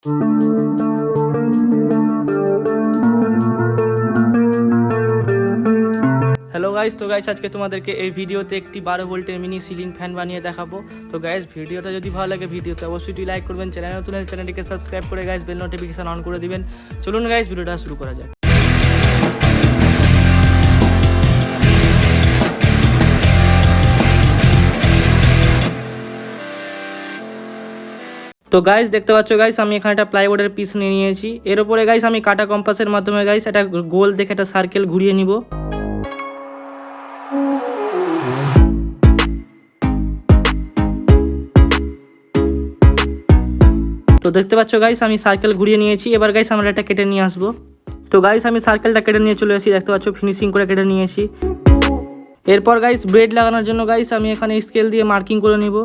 Hello guys, তো guys আজকে তোমাদেরকে এই ভিডিওতে একটি 12 ভোল্টের মিনি সিলিং ফ্যান বানিয়ে দেখাবো। তো গাইস ভিডিওটা যদি ভালো লাগে ভিডিওতে অবশ্যই লাইক করবেন, চ্যানেল নতুন হলে চ্যানেলটিকে সাবস্ক্রাইব করে গাইস বেল নোটিফিকেশন অন করে দিবেন। চলুন গাইস ভিডিওটা শুরু করা যাক। তো গাইস দেখতে পাচ্ছ গাইস আমি এখানে একটা প্লাইউডের পিস নিয়ে নিয়েছি। এর উপরে গাইস আমি কাটা কম্পাসের মাধ্যমে গাইস একটা গোল দেখে একটা সার্কেল ঘুরিয়ে নিব। তো দেখতে পাচ্ছ গাইস আমি সার্কেল ঘুরিয়ে নিয়েছি। এবার গাইস আমরা এটা কেটে নিয়ে আসবো। তো গাইস আমি সার্কেলটা কেটে নিয়ে চলে এসেছি, দেখতে পাচ্ছ ফিনিশিং করে কেটে নিয়েছি। এরপর গাইস ব্রেড লাগানোর জন্য গাইস আমি এখানে স্কেল দিয়ে মার্কিং করে নিব।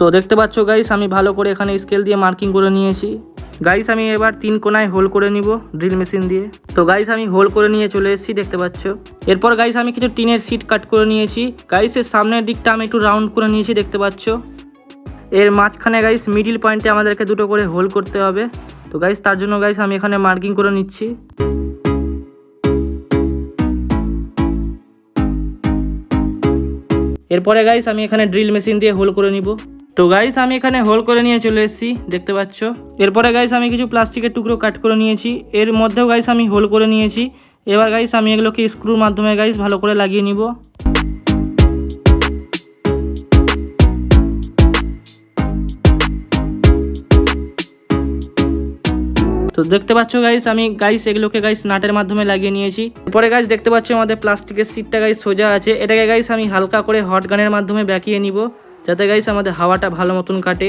তো দেখতে পাচ্ছ গাইস আমি ভালো করে এখানে স্কেল দিয়ে মার্কিং করে নিয়েছি। গাইস আমি এবার 3 কোণায় হোল করে নিব ড্রিল মেশিন দিয়ে। তো গাইস আমি হোল করে নিয়ে চলে এসেছি, দেখতে পাচ্ছ। এরপর গাইস আমি কিছু টিনের শিট কাট করে নিয়েছি। গাইস এর সামনের দিকটা আমি একটু রাউন্ড করে নিয়েছি, দেখতে পাচ্ছ। এর মাঝখানে গাইস মিডিল পয়েন্টে আমাদেরকে দুটো করে হোল করতে হবে। তো গাইস তার জন্য গাইস আমি এখানে মার্কিং করে নিচ্ছি। এরপরে গাইস আমি এখানে ড্রিল মেশিন দিয়ে হোল করে নিব। তো গাইস আমি এখানে হোল করে নিয়ে চলে এসেছি, দেখতে পাচ্ছ। এরপরে গাইস আমি কিছু প্লাস্টিকের টুকরো কাট করে নিয়েছি। এর মধ্যেও গাইস আমি হোল করে নিয়েছি। এবার গাইস আমি এগুলোকে স্ক্রুর মাধ্যমে গাইস ভালো করে লাগিয়ে নিব। তো দেখতে পাচ্ছ গাইস আমি এগুলোকে গাইস নাটের মাধ্যমে লাগিয়ে নিয়েছি। এরপরে গাইস দেখতে পাচ্ছ আমাদের প্লাস্টিকের সিটটা গাইস সোজা আছে। এটাকে গাইস আমি হালকা করে হট গানের মাধ্যমে ব্যাকিয়ে নিব, যাতে গাইস আমাদের হাওয়াটা ভালো মতন কাটে।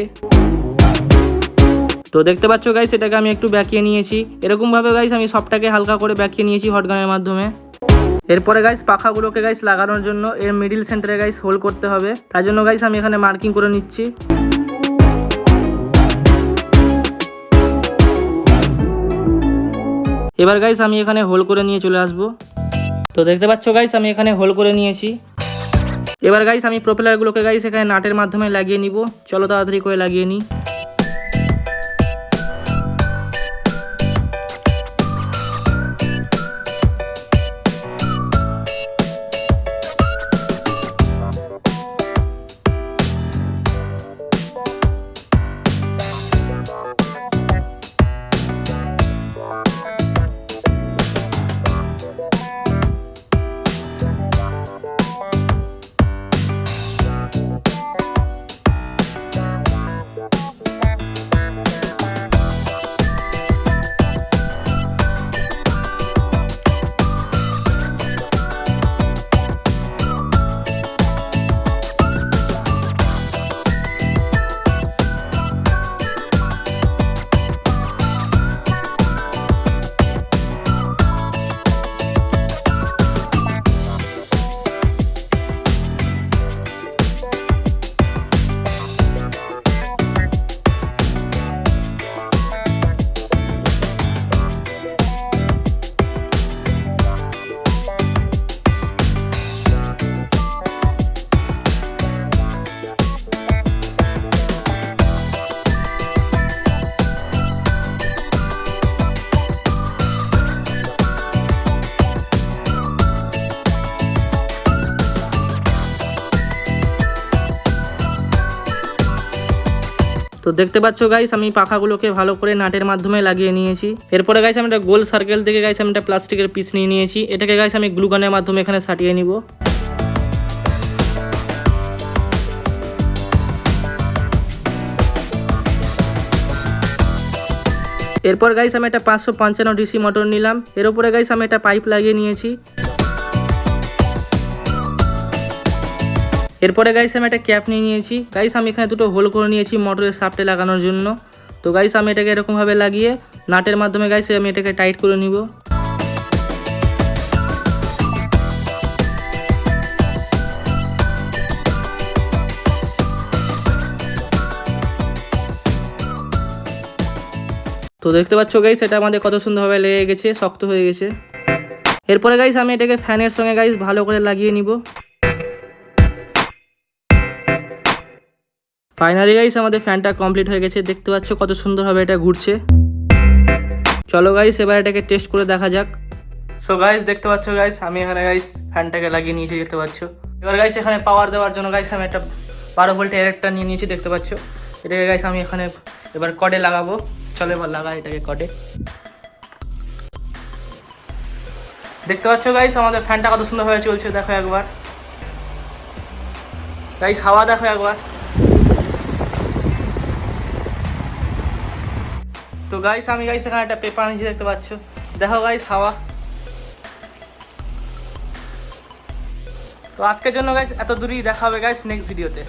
তো দেখতে পাচ্ছ গাইস এটাকে আমি একটু ব্যাকিয়ে নিয়েছি। এরকম ভাবে গাইস আমি সবটাকে হালকা করে ব্যাকিয়ে নিয়েছি হট গানের মাধ্যমে। এরপরে গাইস পাখাগুলোকে গাইস লাগানোর জন্য এর মিডিল সেন্টারে গাইস হোল করতে হবে। তার জন্য গাইস আমি এখানে মার্কিং করে নিচ্ছি। এবার গাইস আমি এখানে হোল করে নিয়ে চলে আসব। তো দেখতে পাচ্ছ গাইস আমি এখানে হোল করে নিয়েছি। এবার গাইস আমি প্রপেলারগুলোকে গাইস এখানে নাটের মাধ্যমে লাগিয়ে নিব। চলো তাড়াতাড়ি করে লাগিয়ে নিই। তো দেখতে পাচ্ছ গাইস আমি পাখাগুলোকে ভালো করে নাটের মাধ্যমে লাগিয়ে নিয়েছি। এরপরে গাইস আমি একটা গোল সার্কেল থেকে গাইস আমি একটা প্লাস্টিকের পিস নিয়ে নিয়েছি। এটাকে গাইস আমি গ্লু গানের মাধ্যমে এখানে সাটিয়ে নিব। এরপর গাইস আমি একটা 555 ডিসি মোটর নিলাম। এর উপরে গাইস আমি একটা পাইপ লাগিয়ে নিয়েছি। এরপরে গাইস আমি একটা ক্যাপ নিয়ে নিয়েছি। গাইস আমি এখানে দুটো হোল করে নিয়েছি মোটরের শাফটে লাগানোর জন্য। তো গাইস আমি এটাকে এরকম ভাবে লাগিয়ে নাটের মাধ্যমে গাইস আমি এটাকে টাইট করে নিব। তো দেখতে পাচ্ছ গাইস এটা আমাদের কত সুন্দরভাবে লেগে গেছে, শক্ত হয়ে গেছে। এরপরে গাইস আমি এটাকে ফ্যানের সঙ্গে গাইস ভালো করে লাগিয়ে নিব। ফাইনালি গাইস আমাদের ফ্যানটা কমপ্লিট হয়ে গেছে, দেখতে পাচ্ছ কত সুন্দরভাবে এটা ঘুরছে। চলো গাইস এবার এটাকে টেস্ট করে দেখা যাক। সো গাইস দেখতে পাচ্ছ গাইস আমি এখানে গাইস ফ্যানটাকে লাগিয়ে নিয়েছি, দেখতে পাচ্ছ। এবার গাইস এখানে পাওয়ার দেওয়ার জন্য গাইস আমি একটা 12 ভোল্টের অ্যাডাপ্টার নিয়ে নিয়েছি, দেখতে পাচ্ছ। এটাকে গাইস আমি এখানে এবার কর্ডে লাগাবো। চলো এবার লাগাই এটাকে কর্ডে। দেখতে পাচ্ছ গাইস আমাদের ফ্যানটা কত সুন্দরভাবে চলছে, দেখো একবার গাইস, হাওয়া দেখো একবার। তো গাইস আমি গাইস এখানে একটা পেপার নিয়েছি, দেখতে পাচ্ছ, দেখো গাইস হাওয়া। তো আজকের জন্য গাইস এত দূরই, দেখা হবে গাইস নেক্সট ভিডিওতে।